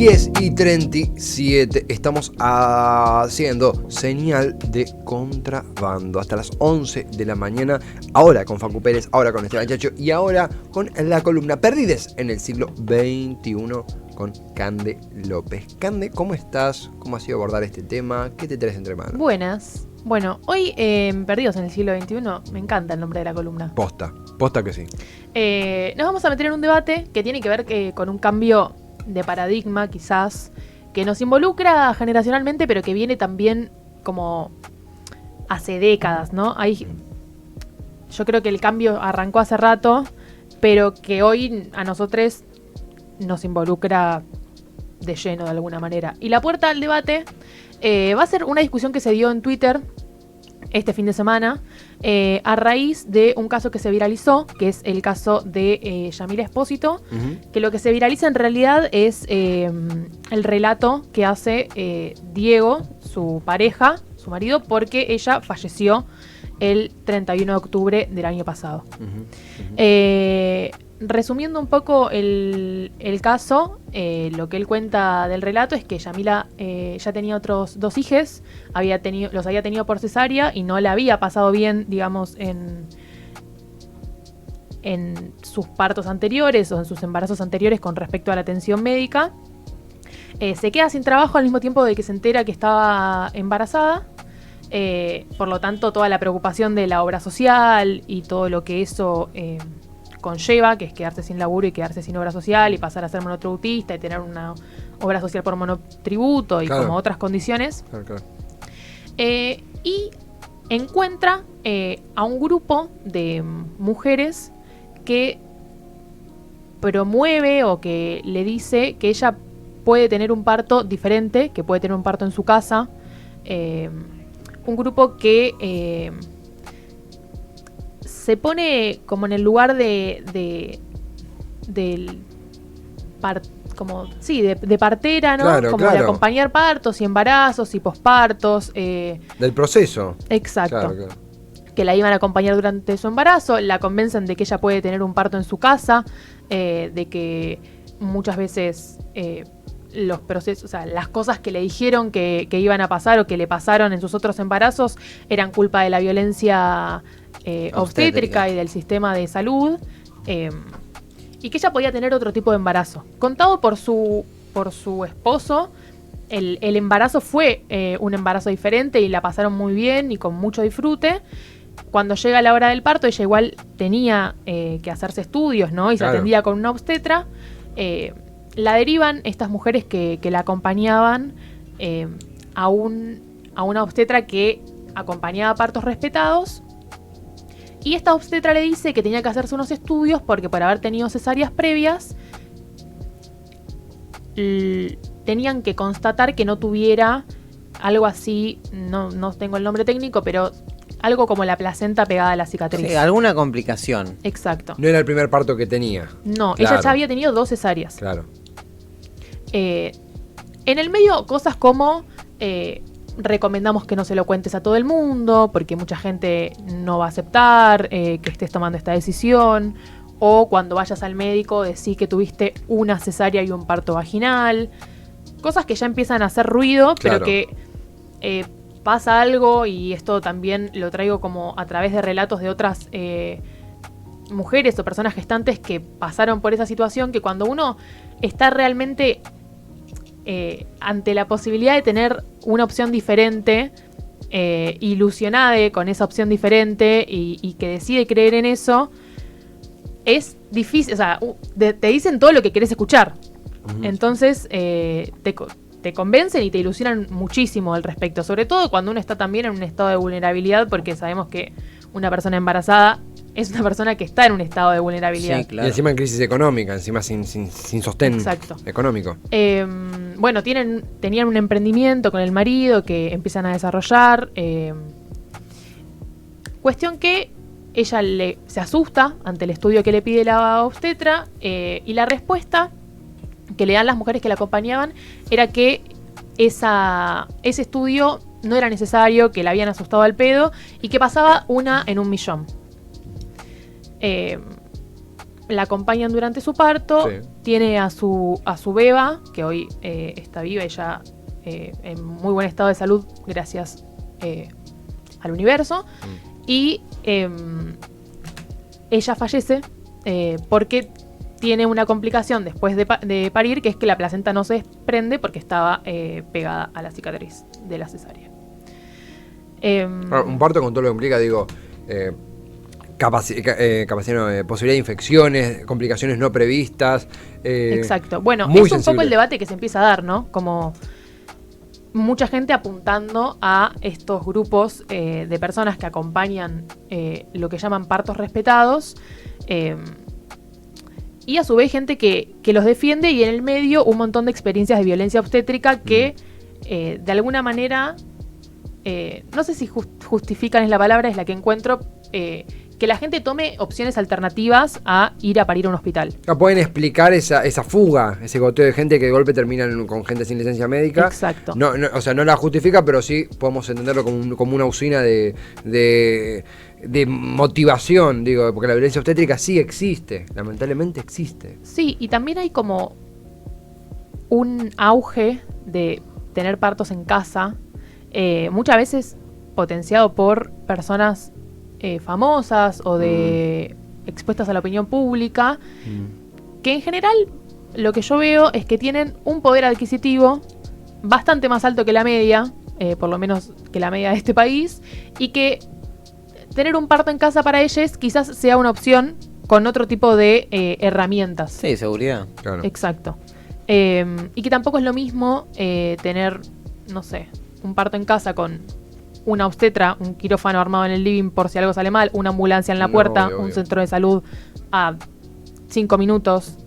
10:37, estamos haciendo señal de contrabando hasta las 11 de la mañana, ahora con Facu Pérez, ahora con Esteban Chacho y ahora con la columna Perdides en el siglo XXI con Cande López. Cande, ¿cómo estás? ¿Cómo ha sido abordar este tema? ¿Qué te traes entre manos? Buenas. Bueno, hoy Perdidos en el siglo XXI, me encanta el nombre de la columna. Posta que sí. Nos vamos a meter en un debate que tiene que ver con un cambio de paradigma, quizás, que nos involucra generacionalmente, pero que viene también como hace décadas, ¿no? Yo creo que el cambio arrancó hace rato, pero que hoy a nosotros nos involucra de lleno de alguna manera. Y la puerta al debate va a ser una discusión que se dio en Twitter este fin de semana, a raíz de un caso que se viralizó, que es el caso de Yamila Espósito, que lo que se viraliza en realidad es el relato que hace Diego, su pareja, su marido, porque ella falleció el 31 de octubre del año pasado. Resumiendo un poco el caso, lo que él cuenta del relato es que Yamila ya tenía otros 2 hijos, los había tenido por cesárea y no la había pasado bien, digamos, en sus partos anteriores o en sus embarazos anteriores con respecto a la atención médica. Se queda sin trabajo al mismo tiempo de que se entera que estaba embarazada. Por lo tanto, toda la preocupación de la obra social y todo lo que eso conlleva, que es quedarse sin laburo y quedarse sin obra social y pasar a ser monotributista y tener una obra social por monotributo y como otras condiciones. Claro. Y encuentra a un grupo de mujeres que promueve o que le dice que ella puede tener un parto diferente, que puede tener un parto en su casa. Un grupo que se pone como en el lugar de partera, ¿no? Claro, como de acompañar partos y embarazos y pospartos. Del proceso. Exacto. Claro. Que la iban a acompañar durante su embarazo, la convencen de que ella puede tener un parto en su casa, de que muchas veces los procesos, o sea, las cosas que le dijeron que iban a pasar o que le pasaron en sus otros embarazos eran culpa de la violencia obstétrica y del sistema de salud, y que ella podía tener otro tipo de embarazo. Contado por su esposo, el embarazo fue un embarazo diferente y la pasaron muy bien y con mucho disfrute. Cuando llega la hora del parto, ella igual tenía que hacerse estudios, ¿no? Y se atendía con una obstetra. La derivan estas mujeres que la acompañaban a una obstetra que acompañaba partos respetados. Y esta obstetra le dice que tenía que hacerse unos estudios porque por haber tenido cesáreas previas tenían que constatar que no tuviera algo así, no tengo el nombre técnico, pero algo como la placenta pegada a la cicatriz. Sí, alguna complicación. Exacto. No era el primer parto que tenía. No, ella ya había tenido 2 cesáreas. Claro. En el medio, cosas como recomendamos que no se lo cuentes a todo el mundo, porque mucha gente no va a aceptar que estés tomando esta decisión. O cuando vayas al médico, decí que tuviste una cesárea y un parto vaginal. Cosas que ya empiezan a hacer ruido, pero que pasa algo, y esto también lo traigo como a través de relatos de otras mujeres o personas gestantes que pasaron por esa situación, que cuando uno está realmente ante la posibilidad de tener una opción diferente, ilusionada con esa opción diferente y que decide creer en eso, es difícil, o sea, te dicen todo lo que querés escuchar. Entonces te convencen y te ilusionan muchísimo al respecto, sobre todo cuando uno está también en un estado de vulnerabilidad, porque sabemos que una persona embarazada es una persona que está en un estado de vulnerabilidad. Sí, claro. Y encima en crisis económica, encima sin sostén económico. Bueno, tenían un emprendimiento con el marido que empiezan a desarrollar. Cuestión que ella se asusta ante el estudio que le pide la obstetra, y la respuesta que le dan las mujeres que la acompañaban era que ese estudio no era necesario, que la habían asustado al pedo y que pasaba 1 en 1.000.000. la acompañan durante su parto, Sí. tiene a su beba, que hoy está viva y ya en muy buen estado de salud gracias al universo, y ella fallece porque tiene una complicación después de parir, que es que la placenta no se desprende porque estaba pegada a la cicatriz de la cesárea. Un parto con todo lo que implica, digo, posibilidad de infecciones, complicaciones no previstas. Exacto. Bueno, muy es un sensible. poco el debate que se empieza a dar, ¿no? Como mucha gente apuntando a estos grupos de personas que acompañan lo que llaman partos respetados, y a su vez gente que los defiende, y en el medio un montón de experiencias de violencia obstétrica que de alguna manera, no sé si justifican es la palabra, es la que encuentro, que la gente tome opciones alternativas a ir a parir a un hospital. Pueden explicar esa fuga, ese goteo de gente que de golpe terminan con gente sin licencia médica. Exacto. No, o sea, no la justifica, pero sí podemos entenderlo como una usina de motivación, digo, porque la violencia obstétrica sí existe, lamentablemente existe. Sí, y también hay como un auge de tener partos en casa, muchas veces potenciado por personas famosas o de expuestas a la opinión pública, que en general lo que yo veo es que tienen un poder adquisitivo bastante más alto que la media, por lo menos que la media de este país, y que tener un parto en casa para ellos quizás sea una opción con otro tipo de herramientas. Sí, seguridad. Claro. Exacto. Y que tampoco es lo mismo tener, no sé, un parto en casa con una obstetra, un quirófano armado en el living por si algo sale mal, una ambulancia en la No, puerta, obvio, un obvio. centro de salud a 5 minutos.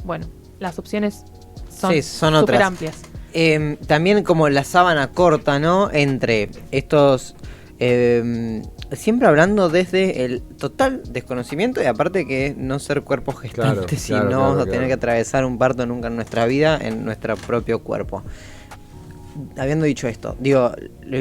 Bueno, las opciones son Sí, son súper otras. amplias. También como la sábana corta, ¿no? Entre estos... siempre hablando desde el total desconocimiento y aparte que no ser cuerpo gestante, Claro, sino claro, tener claro. que atravesar un parto nunca en nuestra vida, en nuestro propio cuerpo. Habiendo dicho esto, digo,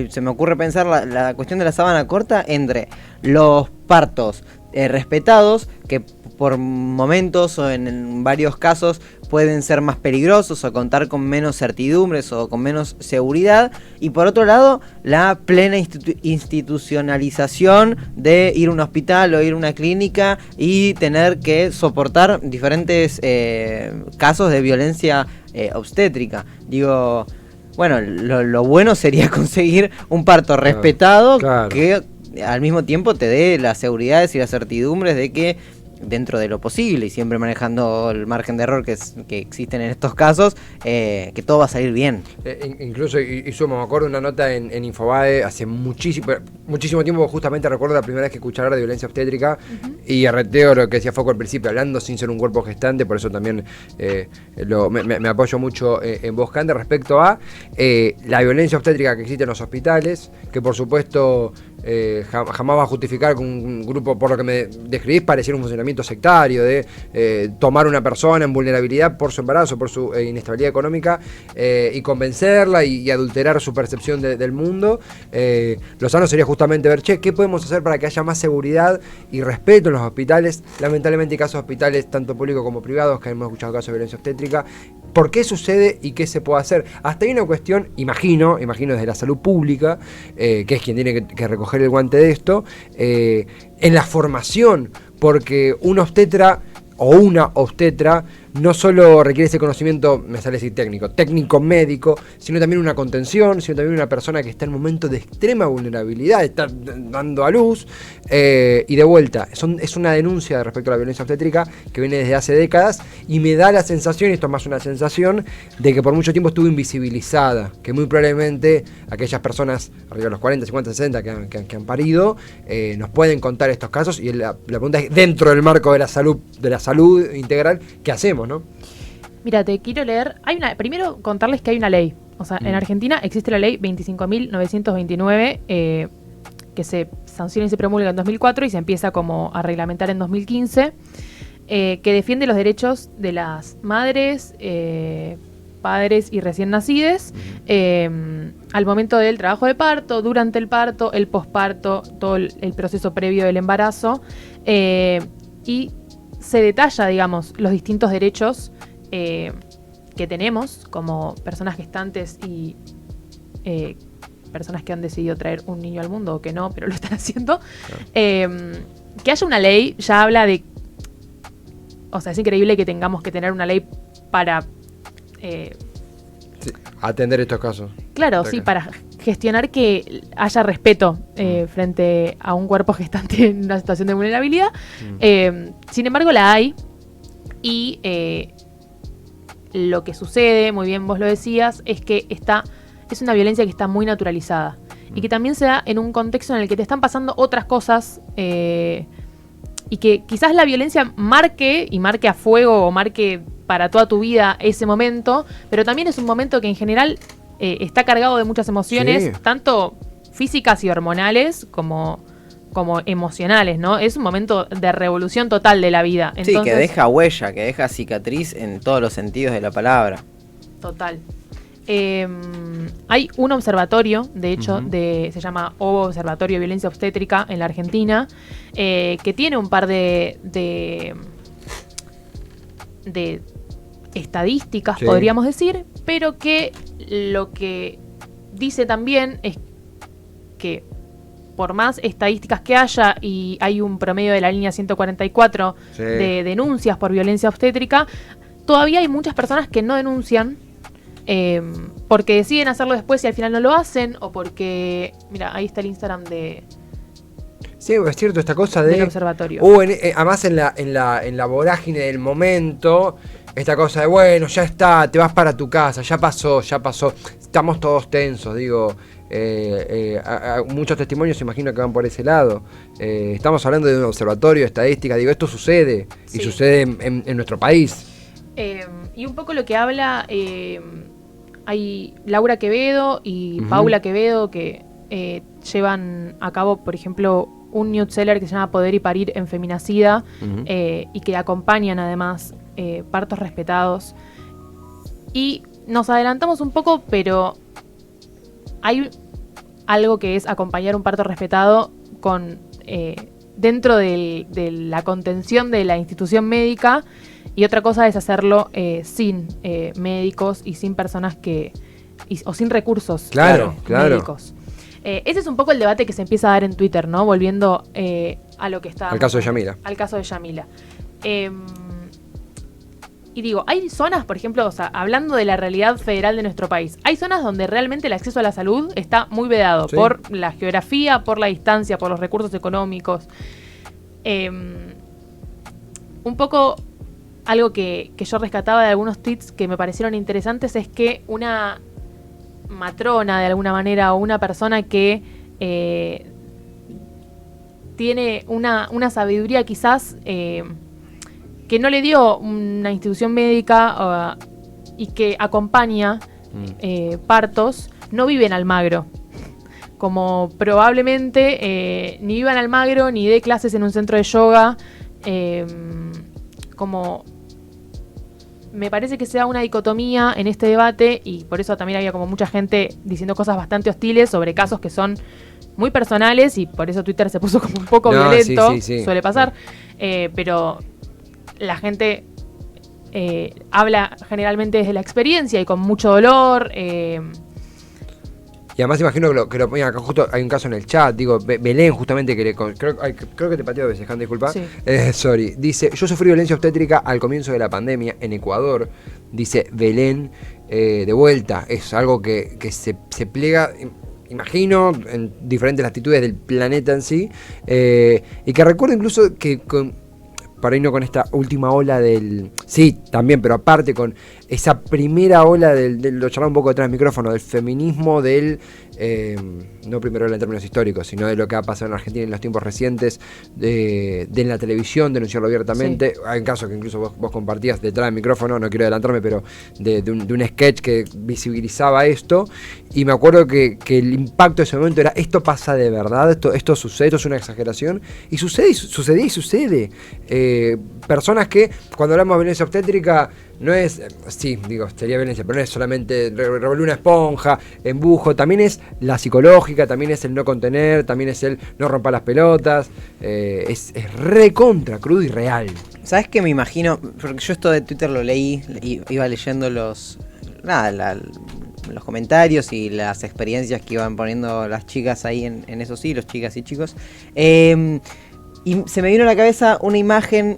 se me ocurre pensar la cuestión de la sábana corta entre los partos respetados, que por momentos o en varios casos pueden ser más peligrosos o contar con menos certidumbres o con menos seguridad, y por otro lado la plena institucionalización de ir a un hospital o ir a una clínica y tener que soportar diferentes casos de violencia obstétrica. Digo, bueno, lo bueno sería conseguir un parto respetado, claro. que al mismo tiempo te dé las seguridades y las certidumbres de que dentro de lo posible y siempre manejando el margen de error que existen en estos casos, que todo va a salir bien. Incluso, y sumo, me acuerdo de una nota en Infobae hace muchísimo tiempo, justamente recuerdo la primera vez que escuché hablar de violencia obstétrica, y arreteo lo que decía Foco al principio, hablando sin ser un cuerpo gestante, por eso también me apoyo mucho en vos, Cande, respecto a la violencia obstétrica que existe en los hospitales, que por supuesto jamás va a justificar que un grupo, por lo que me describís, pareciera un funcionamiento sectario de tomar una persona en vulnerabilidad por su embarazo, por su inestabilidad económica, y convencerla y adulterar su percepción del mundo. Lo sano sería justamente ver, ¿qué podemos hacer para que haya más seguridad y respeto en los hospitales? Lamentablemente hay casos de hospitales, tanto públicos como privados, que hemos escuchado casos de violencia obstétrica. ¿Por qué sucede y qué se puede hacer? Hasta hay una cuestión, imagino desde la salud pública, que es quien tiene que recoger el guante de esto, en la formación, porque un obstetra o una obstetra no solo requiere ese conocimiento, me sale decir técnico médico, sino también una contención, sino también una persona que está en un momento de extrema vulnerabilidad, está dando a luz, y de vuelta, es una denuncia respecto a la violencia obstétrica que viene desde hace décadas, y me da la sensación, y esto es más una sensación, de que por mucho tiempo estuvo invisibilizada, que muy probablemente aquellas personas arriba de los 40, 50, 60 que han parido, nos pueden contar estos casos, y la pregunta es, dentro del marco de la salud integral, ¿qué hacemos, no? Mira, te quiero leer. Primero contarles que hay una ley. O sea, en Argentina existe la ley 25.929, que se sanciona y se promulga en 2004 y se empieza como a reglamentar en 2015, que defiende los derechos de las madres, padres y recién nacides al momento del trabajo de parto, durante el posparto, todo el proceso previo del embarazo, y se detalla, digamos, los distintos derechos que tenemos como personas gestantes y personas que han decidido traer un niño al mundo o que no, pero lo están haciendo. Claro. Que haya una ley ya habla de... O sea, es increíble que tengamos que tener una ley para... sí, atender estos casos. Claro, sí, para gestionar que haya respeto frente a un cuerpo gestante en una situación de vulnerabilidad. Sin embargo, la hay. Y lo que sucede, muy bien vos lo decías, es que es una violencia que está muy naturalizada. Y que también se da en un contexto en el que te están pasando otras cosas y que quizás la violencia marque a fuego o marque para toda tu vida ese momento, pero también es un momento que en general está cargado de muchas emociones, sí, tanto físicas y hormonales como emocionales, ¿no? Es un momento de revolución total de la vida. Entonces, sí, que deja huella, que deja cicatriz en todos los sentidos de la palabra. Total. Hay un observatorio, de hecho, se llama Observatorio de Violencia Obstétrica en la Argentina, que tiene un par de estadísticas, sí, podríamos decir, pero que lo que dice también es que por más estadísticas que haya, y hay un promedio de la línea 144 sí, de denuncias por violencia obstétrica, todavía hay muchas personas que no denuncian porque deciden hacerlo después y al final no lo hacen, o porque... Mira, ahí está el Instagram de... Sí, es cierto, esta cosa del observatorio. Además en la vorágine del momento, esta cosa de, bueno, ya está, te vas para tu casa, ya pasó, estamos todos tensos, digo... muchos testimonios imagino que van por ese lado. Estamos hablando de un observatorio de estadística, digo, esto sucede, sí, y sucede en nuestro país. Y un poco lo que habla, hay Laura Quevedo y Paula Quevedo que llevan a cabo, por ejemplo, un newsletter que se llama Poder y Parir en Feminacida, y que acompañan además partos respetados. Y nos adelantamos un poco, pero hay algo que es acompañar un parto respetado con dentro de la contención de la institución médica, y otra cosa es hacerlo sin médicos y sin personas o sin recursos médicos. Ese es un poco el debate que se empieza a dar en Twitter, ¿no? Volviendo a lo que está... Al caso de Yamila. Al caso de Yamila. Y digo, hay zonas, por ejemplo, o sea, hablando de la realidad federal de nuestro país, hay zonas donde realmente el acceso a la salud está muy vedado, sí, por la geografía, por la distancia, por los recursos económicos. Un poco algo que yo rescataba de algunos tweets que me parecieron interesantes es que una matrona, de alguna manera, o una persona que tiene una sabiduría quizás... que no le dio una institución médica y que acompaña partos, no vive en Almagro. Como probablemente ni viva en Almagro, ni dé clases en un centro de yoga. Como me parece que se da una dicotomía en este debate, y por eso también había como mucha gente diciendo cosas bastante hostiles sobre casos que son muy personales, y por eso Twitter se puso como un poco violento, sí. Suele pasar. Pero... la gente habla generalmente desde la experiencia y con mucho dolor. Y además imagino que lo ponían acá, justo hay un caso en el chat, digo, Belén justamente, creo que te pateó a veces, Han, disculpa. Sí. Sorry. Dice, yo sufrí violencia obstétrica al comienzo de la pandemia en Ecuador. Dice Belén, de vuelta, es algo que se pliega... imagino, en diferentes latitudes del planeta en sí. Y que recuerdo incluso que para irnos con esta última ola del... Sí, también, pero aparte con esa primera ola lo charlaba un poco detrás del micrófono, del feminismo, no primero en términos históricos, sino de lo que ha pasado en Argentina en los tiempos recientes, de la televisión, denunciarlo abiertamente. Sí. Hay un caso que incluso vos compartías detrás del micrófono, no quiero adelantarme, pero de un sketch que visibilizaba esto, y me acuerdo que el impacto de ese momento era, esto pasa de verdad, esto sucede, esto es una exageración, y sucede. Personas que, cuando hablamos de violencia obstétrica, no es, sí, digo, sería violencia, pero no es solamente revolver una esponja, embujo, también es la psicológica, también es el no contener, también es el no romper las pelotas, es recontra crudo y real. ¿Sabes qué me imagino? Porque yo esto de Twitter lo leí, iba leyendo los comentarios y las experiencias que iban poniendo las chicas ahí en esos hilos, chicas y chicos. Y se me vino a la cabeza una imagen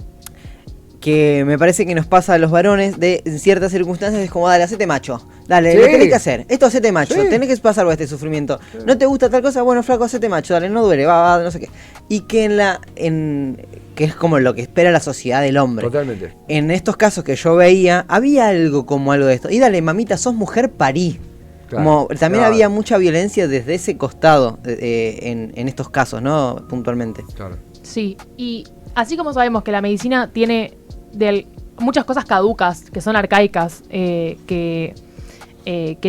que me parece que nos pasa a los varones de en ciertas circunstancias. Es como, dale, hacete macho, dale, lo tenés que hacer, esto hacete macho, tenés que pasar por este sufrimiento, no te gusta tal cosa, bueno, flaco, hacete macho, dale, no duele, va, no sé qué. Y que que es como lo que espera la sociedad del hombre. Totalmente. En estos casos que yo veía, había algo de esto. Y dale, mamita, sos mujer, parí. Claro, Como también claro. había mucha violencia desde ese costado en estos casos, ¿no? Puntualmente. Claro. Sí, y así como sabemos que la medicina tiene muchas cosas caducas, que son arcaicas, que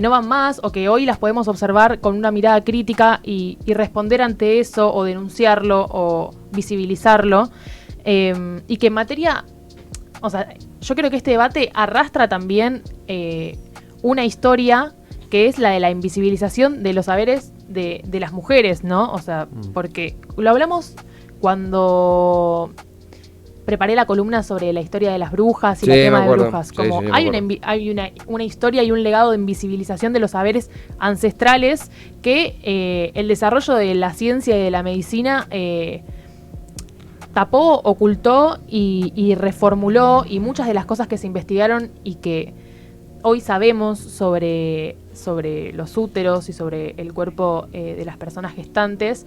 no van más o que hoy las podemos observar con una mirada crítica y responder ante eso o denunciarlo o visibilizarlo, y que en materia, o sea, yo creo que este debate arrastra también una historia que es la de la invisibilización de los saberes de las mujeres, ¿no? O sea, porque lo hablamos cuando preparé la columna sobre la historia de las brujas y Sí, la quema me de acuerdo. brujas. Sí, Como sí, me hay acuerdo. una historia y un legado de invisibilización de los saberes ancestrales que el desarrollo de la ciencia y de la medicina tapó, ocultó y reformuló, y muchas de las cosas que se investigaron y que hoy sabemos sobre los úteros y sobre el cuerpo de las personas gestantes,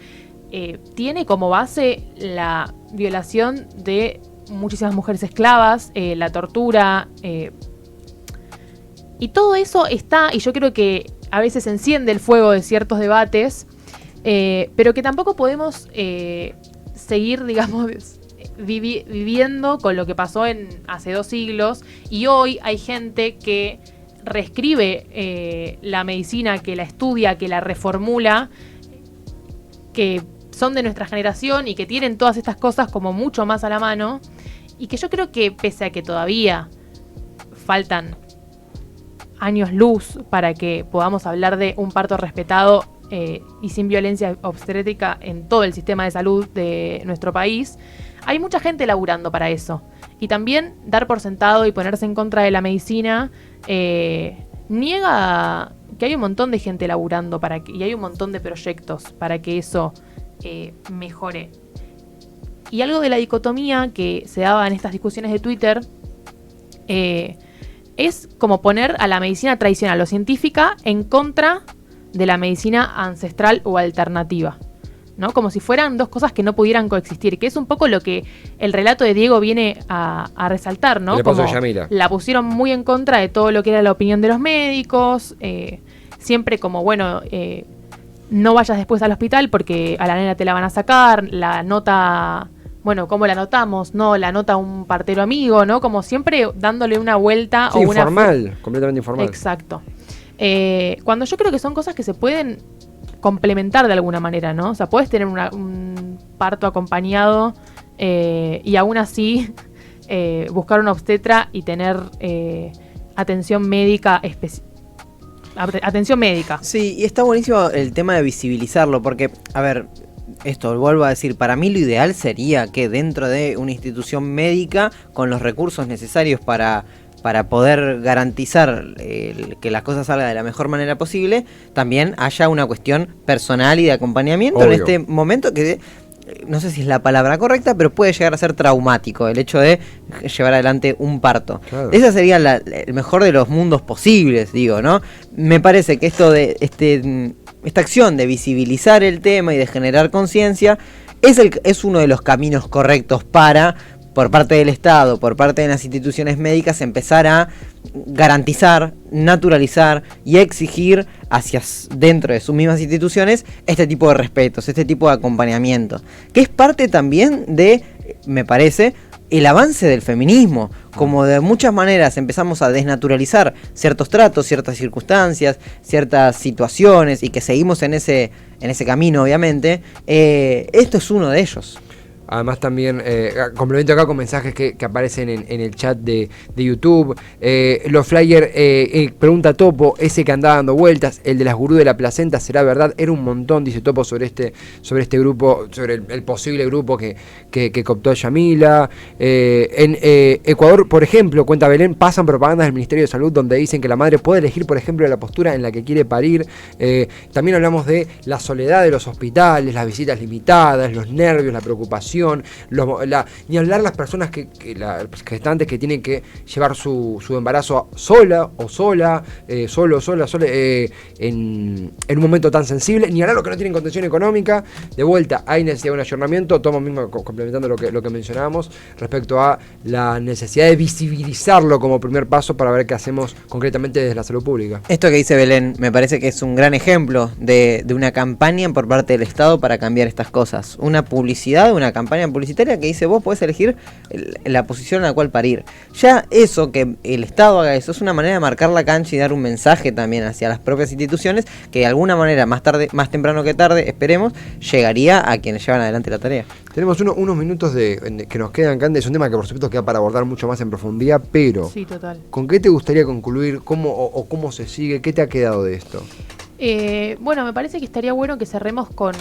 tiene como base la violación de muchísimas mujeres esclavas, la tortura, y todo eso está, y yo creo que a veces enciende el fuego de ciertos debates, pero que tampoco podemos seguir, digamos, viviendo con lo que pasó hace 2 siglos, y hoy hay gente que reescribe la medicina, que la estudia, que la reformula, que son de nuestra generación y que tienen todas estas cosas como mucho más a la mano, y que yo creo que pese a que todavía faltan años luz para que podamos hablar de un parto respetado y sin violencia obstétrica en todo el sistema de salud de nuestro país, hay mucha gente laburando para eso. Y también dar por sentado y ponerse en contra de la medicina niega que hay un montón de gente laburando y hay un montón de proyectos para que eso mejore. Y algo de la dicotomía que se daba en estas discusiones de Twitter es como poner a la medicina tradicional o científica en contra de la medicina ancestral o alternativa, ¿no? Como si fueran dos cosas que no pudieran coexistir, que es un poco lo que el relato de Diego viene a resaltar, ¿no? El esposo Como de Yamila. la pusieron muy en contra de todo lo que era la opinión de los médicos, siempre como, bueno, no vayas después al hospital porque a la nena te la van a sacar, la nota, bueno, ¿cómo la notamos? No, la nota un partero amigo, ¿no? Como siempre dándole una vuelta Sí, o una... informal, completamente informal. Exacto. Cuando yo creo que son cosas que se pueden complementar de alguna manera, ¿no? O sea, puedes tener un parto acompañado y aún así buscar una obstetra y tener atención médica atención médica. Sí, y está buenísimo el tema de visibilizarlo, porque, a ver, esto vuelvo a decir, para mí lo ideal sería que dentro de una institución médica, con los recursos necesarios para poder garantizar que las cosas salgan de la mejor manera posible, también haya una cuestión personal y de acompañamiento. Obvio. En este momento que no sé si es la palabra correcta, pero puede llegar a ser traumático el hecho de llevar adelante un parto. Claro. Esa sería el mejor de los mundos posibles, digo, ¿no? Me parece que esto de esta acción de visibilizar el tema y de generar conciencia es uno de los caminos correctos para, por parte del Estado, por parte de las instituciones médicas, empezar a garantizar, naturalizar y exigir hacia dentro de sus mismas instituciones este tipo de respetos, este tipo de acompañamiento, que es parte también de, me parece, el avance del feminismo. Como de muchas maneras empezamos a desnaturalizar ciertos tratos, ciertas circunstancias, ciertas situaciones, y que seguimos en ese camino, obviamente, esto es uno de ellos. Además también, complemento acá con mensajes que aparecen en el chat de YouTube. Los flyers, pregunta Topo, ese que andaba dando vueltas, el de las gurú de la placenta, ¿será verdad? Era un montón, dice Topo, sobre este grupo, sobre el posible grupo que cooptó a Yamila. En Ecuador, por ejemplo, cuenta Belén, pasan propagandas del Ministerio de Salud donde dicen que la madre puede elegir, por ejemplo, la postura en la que quiere parir. También hablamos de la soledad de los hospitales, las visitas limitadas, los nervios, la preocupación. Ni hablar las personas las gestantes que tienen que llevar su embarazo sola o sola, en un momento tan sensible, ni hablar los que no tienen contención económica. De vuelta, hay necesidad de un ayornamiento. Tomo mismo complementando lo que mencionábamos respecto a la necesidad de visibilizarlo como primer paso para ver qué hacemos concretamente desde la salud pública. Esto que dice Belén me parece que es un gran ejemplo de una campaña por parte del Estado para cambiar estas cosas. Una publicidad, una campaña publicitaria que dice vos podés elegir la posición en la cual parir. Ya eso, que el Estado haga eso, es una manera de marcar la cancha y dar un mensaje también hacia las propias instituciones que de alguna manera, más temprano que tarde, esperemos, llegaría a quienes llevan adelante la tarea. Tenemos unos minutos que nos quedan, Cande. Es un tema que por supuesto queda para abordar mucho más en profundidad, pero sí, total. ¿Con qué te gustaría concluir? ¿Cómo se sigue? ¿Qué te ha quedado de esto? Bueno, me parece que estaría bueno que cerremos con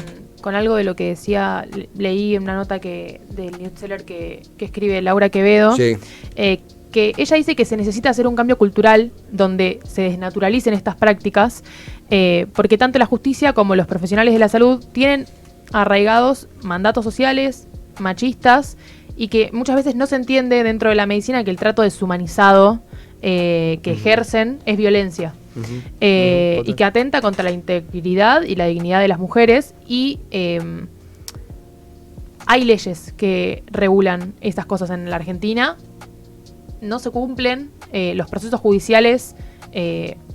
algo de lo que decía, leí en una nota del newsletter que escribe Laura Quevedo, sí. Que ella dice que se necesita hacer un cambio cultural donde se desnaturalicen estas prácticas, porque tanto la justicia como los profesionales de la salud tienen arraigados mandatos sociales, machistas, y que muchas veces no se entiende dentro de la medicina que el trato deshumanizado que ejercen es violencia. Y que atenta contra la integridad y la dignidad de las mujeres, y hay leyes que regulan estas cosas en la Argentina, no se cumplen, los procesos judiciales,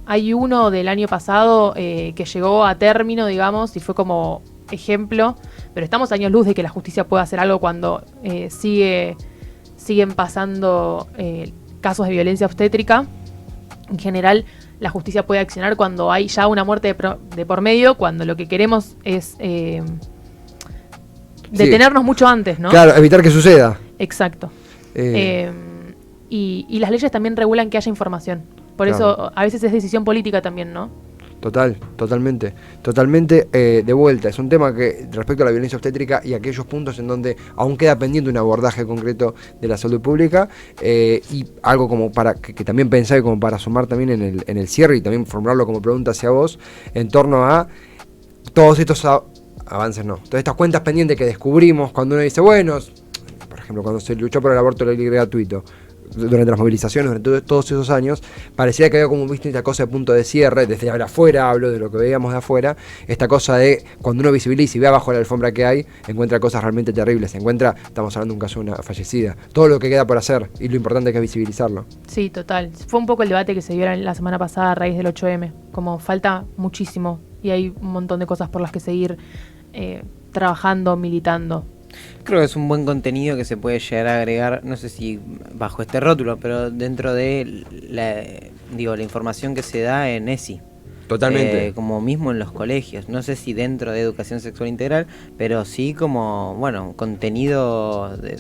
hay uno del año pasado que llegó a término, digamos, y fue como ejemplo, pero estamos años luz de que la justicia pueda hacer algo cuando siguen pasando casos de violencia obstétrica. En general, la justicia puede accionar cuando hay ya una muerte de por medio, cuando lo que queremos es detenernos mucho antes, ¿no? Claro, evitar que suceda. Exacto. Y las leyes también regulan que haya información. Por eso a veces es decisión política también, ¿no? Totalmente. De vuelta, es un tema que respecto a la violencia obstétrica y aquellos puntos en donde aún queda pendiente un abordaje concreto de la salud pública, y algo como para que también pensar, como para sumar también en el cierre y también formularlo como pregunta hacia vos, en torno a todos estos avances, todas estas cuentas pendientes que descubrimos cuando uno dice, bueno, por ejemplo, cuando se luchó por el aborto legal y gratuito, durante las movilizaciones, durante todos esos años, parecía que había como visto esta cosa de punto de cierre, desde afuera, hablo de lo que veíamos de afuera, esta cosa de cuando uno visibiliza y ve abajo la alfombra que hay, encuentra cosas realmente terribles, estamos hablando de un caso de una fallecida, todo lo que queda por hacer, y lo importante que es visibilizarlo. Sí, total. Fue un poco el debate que se dio la semana pasada a raíz del 8M, como falta muchísimo, y hay un montón de cosas por las que seguir trabajando, militando. Creo que es un buen contenido que se puede llegar a agregar, no sé si bajo este rótulo, pero dentro de la información que se da en ESI. Totalmente. Como mismo en los colegios. No sé si dentro de educación sexual integral, pero sí como, contenido de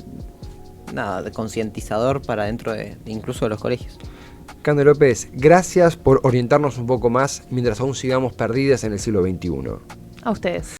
concientizador para dentro de incluso de los colegios. Cande López, gracias por orientarnos un poco más mientras aún sigamos perdidas en el siglo XXI. A ustedes.